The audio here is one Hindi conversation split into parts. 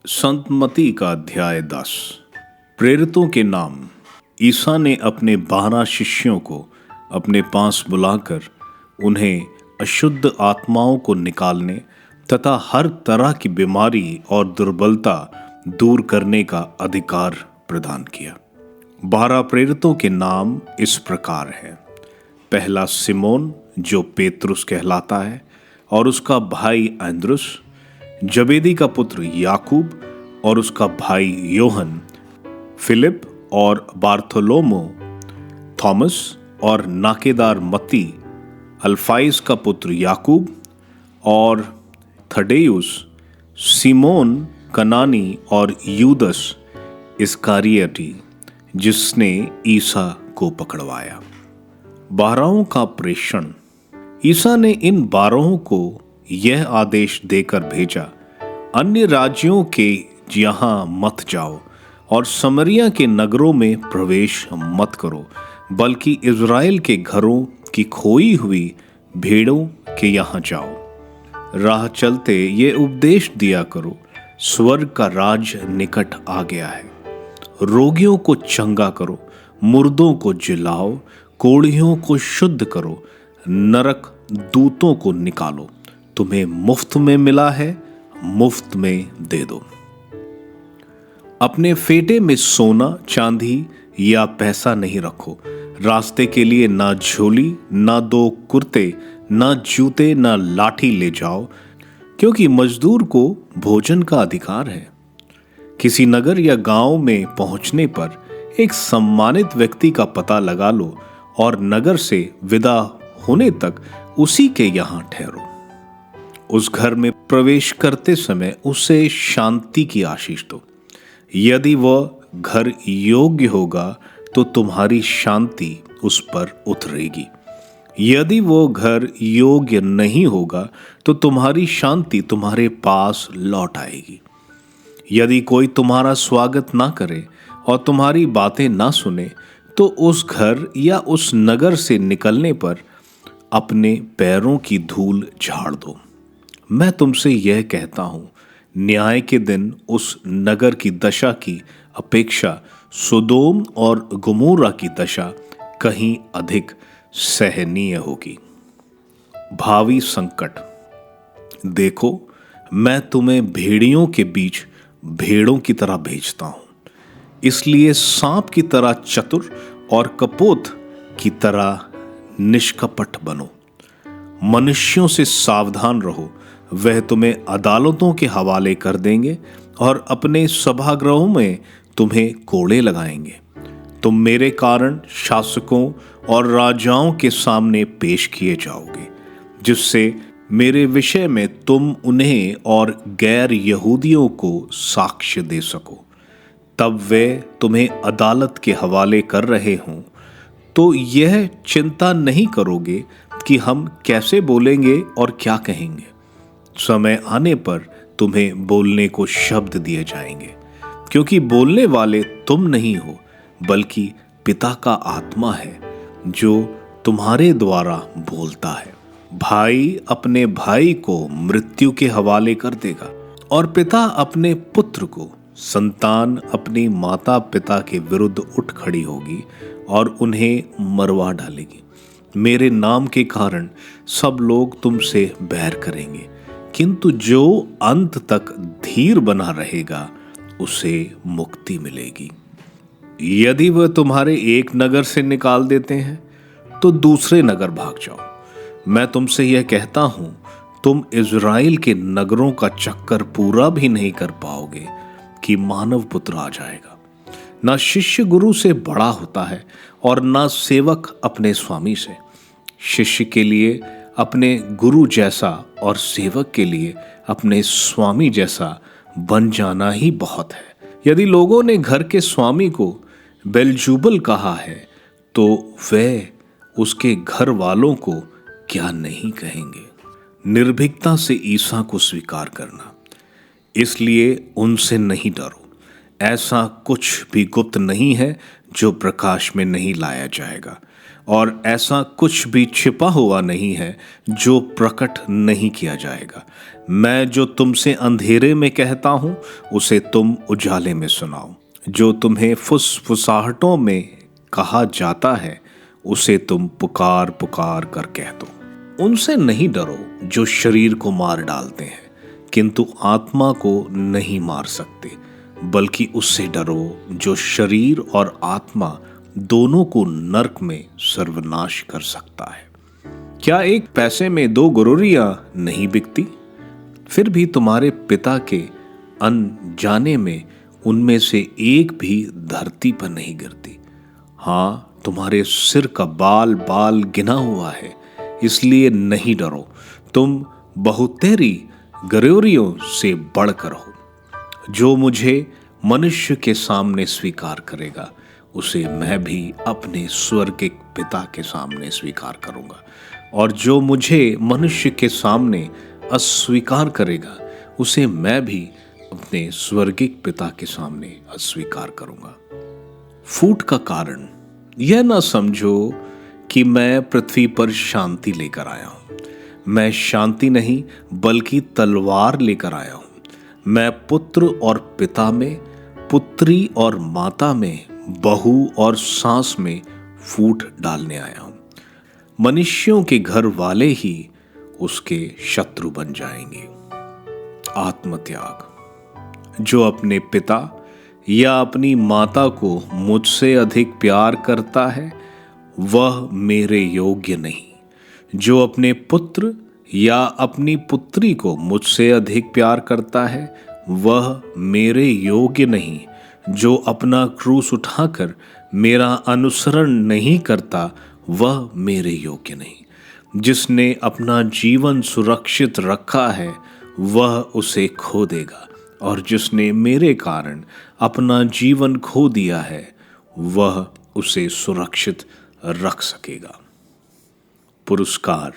संत मत्ती का अध्याय 10। प्रेरितों के नाम। ईसा ने अपने 12 शिष्यों को अपने पास बुलाकर उन्हें अशुद्ध आत्माओं को निकालने तथा हर तरह की बीमारी और दुर्बलता दूर करने का अधिकार प्रदान किया। 12 प्रेरितों के नाम इस प्रकार हैं। पहला सिमोन, जो पेतरुस कहलाता है, और उसका भाई अंद्रुस, जबेदी का पुत्र याकूब और उसका भाई योहन, फिलिप और बार्थोलोमो, थॉमस और नाकेदार मत्ती, अल्फाइस का पुत्र याकूब और थडेयुस, सीमोन कनानी और यूदस इस्कारियोती, जिसने ईसा को पकड़वाया। 12 का प्रेषण। ईसा ने इन 12 को यह आदेश देकर भेजा, अन्य राज्यों के यहाँ मत जाओ और समरिया के नगरों में प्रवेश मत करो, बल्कि इज़राइल के घरों की खोई हुई भेड़ों के यहाँ जाओ। राह चलते ये उपदेश दिया करो, स्वर्ग का राज निकट आ गया है। रोगियों को चंगा करो, मुर्दों को जिलाओ, कोढ़ियों को शुद्ध करो, नरक दूतों को निकालो। तुम्हें मुफ्त में मिला है, मुफ्त में दे दो। अपने फेटे में सोना चांदी या पैसा नहीं रखो। रास्ते के लिए ना झोली, ना 2 कुर्ते, ना जूते, ना लाठी ले जाओ, क्योंकि मजदूर को भोजन का अधिकार है। किसी नगर या गांव में पहुंचने पर एक सम्मानित व्यक्ति का पता लगा लो और नगर से विदा होने तक उसी के यहां ठहरो। उस घर में प्रवेश करते समय उसे शांति की आशीष दो। यदि वह घर योग्य होगा तो तुम्हारी शांति उस पर उतरेगी। यदि वो घर योग्य नहीं होगा तो तुम्हारी शांति तुम्हारे पास लौट आएगी। यदि कोई तुम्हारा स्वागत ना करे और तुम्हारी बातें ना सुने तो उस घर या उस नगर से निकलने पर अपने पैरों की धूल झाड़ दो। मैं तुमसे यह कहता हूं, न्याय के दिन उस नगर की दशा की अपेक्षा सोदोम और गोमोरा की दशा कहीं अधिक सहनीय होगी। भावी संकट। देखो, मैं तुम्हें भेड़ियों के बीच भेड़ों की तरह भेजता हूं, इसलिए सांप की तरह चतुर और कपोत की तरह निष्कपट बनो। मनुष्यों से सावधान रहो, वह तुम्हें अदालतों के हवाले कर देंगे और अपने सभागृहों में तुम्हें कोड़े लगाएंगे। तुम मेरे कारण शासकों और राजाओं के सामने पेश किए जाओगे, जिससे मेरे विषय में तुम उन्हें और गैर यहूदियों को साक्ष्य दे सको। तब वे तुम्हें अदालत के हवाले कर रहे हों तो यह चिंता नहीं करोगे कि हम कैसे बोलेंगे और क्या कहेंगे। समय आने पर तुम्हें बोलने को शब्द दिए जाएंगे, क्योंकि बोलने वाले तुम नहीं हो, बल्कि पिता का आत्मा है जो तुम्हारे द्वारा बोलता है। भाई अपने भाई को मृत्यु के हवाले कर देगा और पिता अपने पुत्र को। संतान अपनी माता पिता के विरुद्ध उठ खड़ी होगी और उन्हें मरवा डालेगी। मेरे नाम के कारण सब लोग तुमसे बैर करेंगे, किंतु जो अंत तक धीर बना रहेगा उसे मुक्ति मिलेगी। यदि वह तुम्हारे एक नगर से निकाल देते हैं तो दूसरे नगर भाग जाओ। मैं तुमसे यह कहता हूं, तुम इज़राइल के नगरों का चक्कर पूरा भी नहीं कर पाओगे कि मानव पुत्र आ जाएगा। ना शिष्य गुरु से बड़ा होता है और ना सेवक अपने स्वामी से। शिष्य के लिए अपने गुरु जैसा और सेवक के लिए अपने स्वामी जैसा बन जाना ही बहुत है। यदि लोगों ने घर के स्वामी को बेलजूबल कहा है तो वे उसके घर वालों को क्या नहीं कहेंगे। निर्भीकता से ईसा को स्वीकार करना। इसलिए उनसे नहीं डरो। ऐसा कुछ भी गुप्त नहीं है जो प्रकाश में नहीं लाया जाएगा, और ऐसा कुछ भी छिपा हुआ नहीं है जो प्रकट नहीं किया जाएगा। मैं जो तुमसे अंधेरे में कहता हूं उसे तुम उजाले में सुनाओ। जो तुम्हें फुसफुसाहटों में कहा जाता है उसे तुम पुकार पुकार कर कह दो। उनसे नहीं डरो जो शरीर को मार डालते हैं किंतु आत्मा को नहीं मार सकते, बल्कि उससे डरो जो शरीर और आत्मा दोनों को नरक में सर्वनाश कर सकता है। क्या एक पैसे में 2 गरोरियां नहीं बिकती? फिर भी तुम्हारे पिता के अनजाने में उनमें से एक भी धरती पर नहीं गिरती। हाँ, तुम्हारे सिर का बाल बाल गिना हुआ है, इसलिए नहीं डरो। तुम बहुतेरी गरोरियों से बढ़कर हो। जो मुझे मनुष्य के सामने स्वीकार करेगा उसे मैं भी अपने स्वर्गिक पिता के सामने स्वीकार करूंगा, और जो मुझे मनुष्य के सामने अस्वीकार करेगा उसे मैं भी अपने स्वर्गिक पिता के सामने अस्वीकार करूंगा। फूट का कारण यह ना समझो कि मैं पृथ्वी पर शांति लेकर आया हूं। मैं शांति नहीं बल्कि तलवार लेकर आया हूं। मैं पुत्र और पिता में, पुत्री और माता में, बहू और सास में फूट डालने आया हूं। मनुष्यों के घर वाले ही उसके शत्रु बन जाएंगे। आत्मत्याग। जो अपने पिता या अपनी माता को मुझसे अधिक प्यार करता है वह मेरे योग्य नहीं। जो अपने पुत्र या अपनी पुत्री को मुझसे अधिक प्यार करता है वह मेरे योग्य नहीं। जो अपना क्रूस उठाकर मेरा अनुसरण नहीं करता वह मेरे योग्य नहीं। जिसने अपना जीवन सुरक्षित रखा है वह उसे खो देगा, और जिसने मेरे कारण अपना जीवन खो दिया है वह उसे सुरक्षित रख सकेगा। पुरस्कार।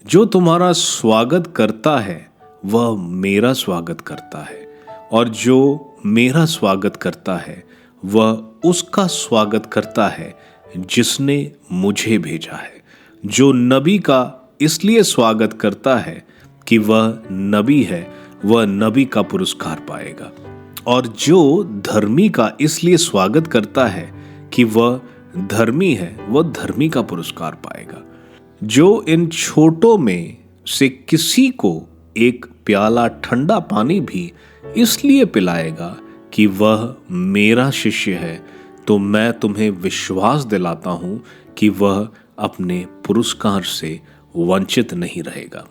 जो तुम्हारा स्वागत करता है वह मेरा स्वागत करता है, और जो मेरा स्वागत करता है वह उसका स्वागत करता है जिसने मुझे भेजा है। जो नबी का इसलिए स्वागत करता है कि वह नबी है वह नबी का पुरस्कार पाएगा, और जो धर्मी का इसलिए स्वागत करता है कि वह धर्मी है वह धर्मी का पुरस्कार पाएगा। जो इन छोटों में से किसी को एक प्याला ठंडा पानी भी इसलिए पिलाएगा कि वह मेरा शिष्य है, तो मैं तुम्हें विश्वास दिलाता हूं कि वह अपने पुरस्कार से वंचित नहीं रहेगा।